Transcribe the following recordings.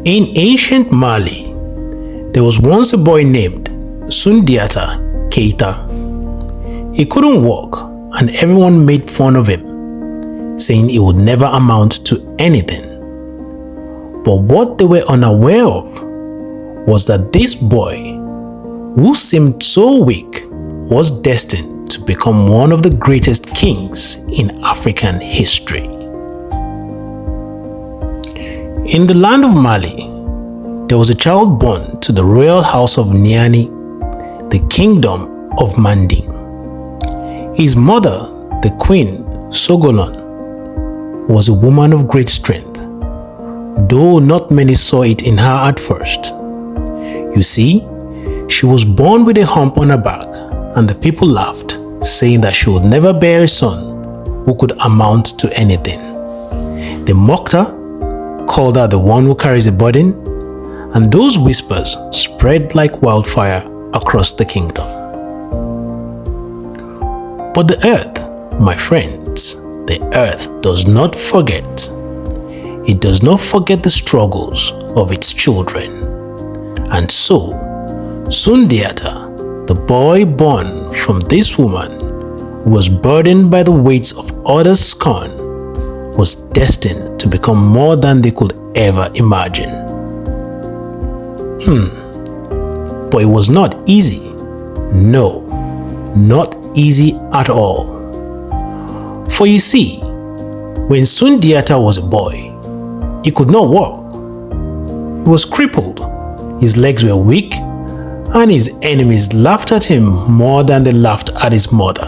In ancient Mali, there was once a boy named Sundiata Keita. He couldn't walk and everyone made fun of him, saying he would never amount to anything. But what they were unaware of was that this boy, who seemed so weak, was destined to become one of the greatest kings in African history. In the land of Mali, there was a child born to the royal house of Niani, the kingdom of Manding. His mother, the queen Sogolon, was a woman of great strength, though not many saw it in her at first. You see, she was born with a hump on her back, and the people laughed, saying that she would never bear a son who could amount to anything. They mocked her, called her the one who carries a burden, and those whispers spread like wildfire across the kingdom. But the earth, my friends, the earth does not forget. It does not forget the struggles of its children. And so, Sundiata, the boy born from this woman who was burdened by the weights of others' scorn, was destined to become more than they could ever imagine. But it was not easy. No, not easy at all. For you see, when Sundiata was a boy, he could not walk. He was crippled, his legs were weak, and his enemies laughed at him more than they laughed at his mother.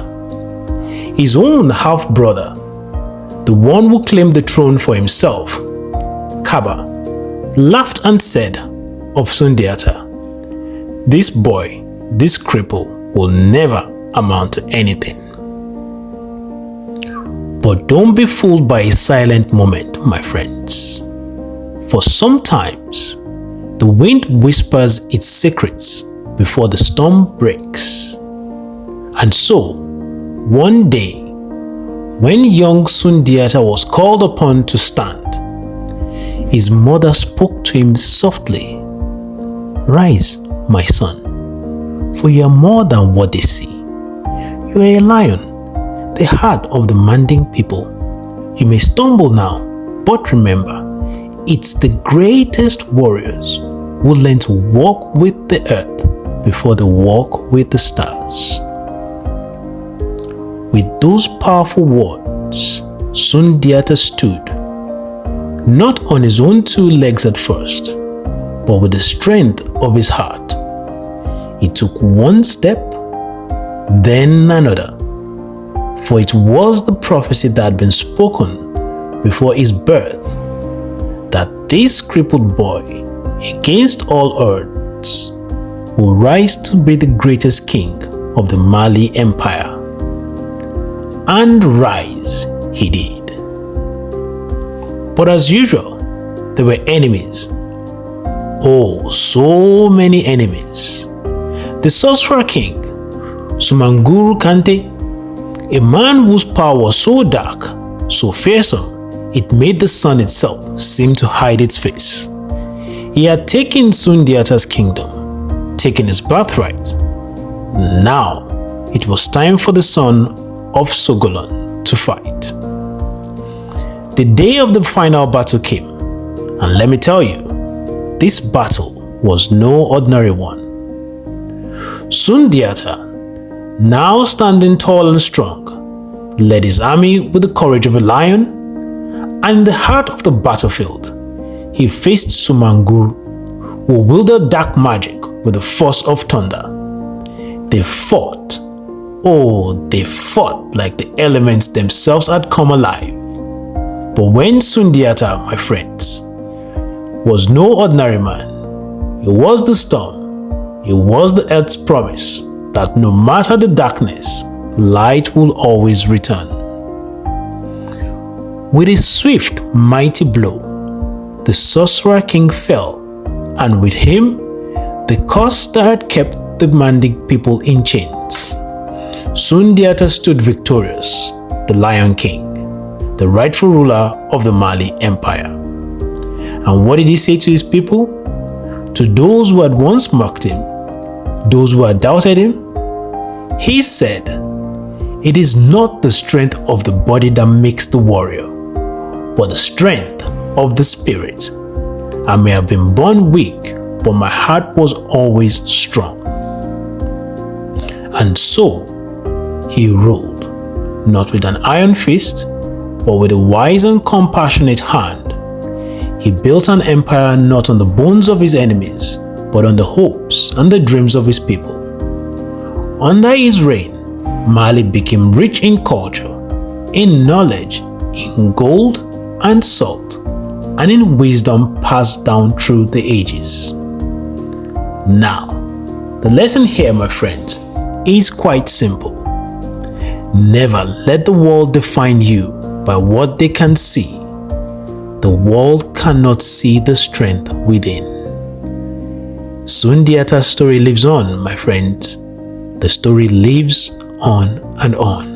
His own half-brother, the one who claimed the throne for himself, Kaba, laughed and said of Sundiata, "This boy, this cripple, will never amount to anything." But don't be fooled by a silent moment, my friends. For sometimes, the wind whispers its secrets before the storm breaks. And so, one day, when young Sundiata was called upon to stand, his mother spoke to him softly, "Rise, my son, for you are more than what they see. You are a lion, the heart of the Manding people. You may stumble now, but remember, it's the greatest warriors who learn to walk with the earth before they walk with the stars." With those powerful words, Sundiata stood, not on his own two legs at first, but with the strength of his heart. He took one step, then another, for it was the prophecy that had been spoken before his birth, that this crippled boy, against all odds, will rise to be the greatest king of the Mali Empire. And rise he did. But as usual, there were enemies. Oh, so many enemies. The sorcerer king, Sumanguru Kante, a man whose power was so dark, so fearsome, it made the sun itself seem to hide its face. He had taken Sundiata's kingdom, taken his birthright. Now, it was time for the son of Sogolon to fight. The day of the final battle came, and let me tell you, this battle was no ordinary one. Sundiata, now standing tall and strong, led his army with the courage of a lion, and in the heart of the battlefield, he faced Sumanguru, who wielded dark magic with the force of thunder. They fought. Oh, they fought like the elements themselves had come alive. But when Sundiata, my friends, was no ordinary man, he was the storm, he was the earth's promise that no matter the darkness, light will always return. With a swift, mighty blow, the sorcerer king fell, and with him, the curse that had kept the Manding people in chains. Sundiata stood victorious, the Lion King, the rightful ruler of the Mali Empire. And what did he say to his people? To those who had once mocked him, those who had doubted him, he said, "It is not the strength of the body that makes the warrior, but the strength of the spirit. I may have been born weak, but my heart was always strong." And so he ruled, not with an iron fist, but with a wise and compassionate hand. He built an empire not on the bones of his enemies, but on the hopes and the dreams of his people. Under his reign, Mali became rich in culture, in knowledge, in gold and salt, and in wisdom passed down through the ages. Now, the lesson here, my friends, is quite simple. Never let the world define you by what they can see. The world cannot see the strength within. Sundiata's story lives on, my friends. The story lives on and on.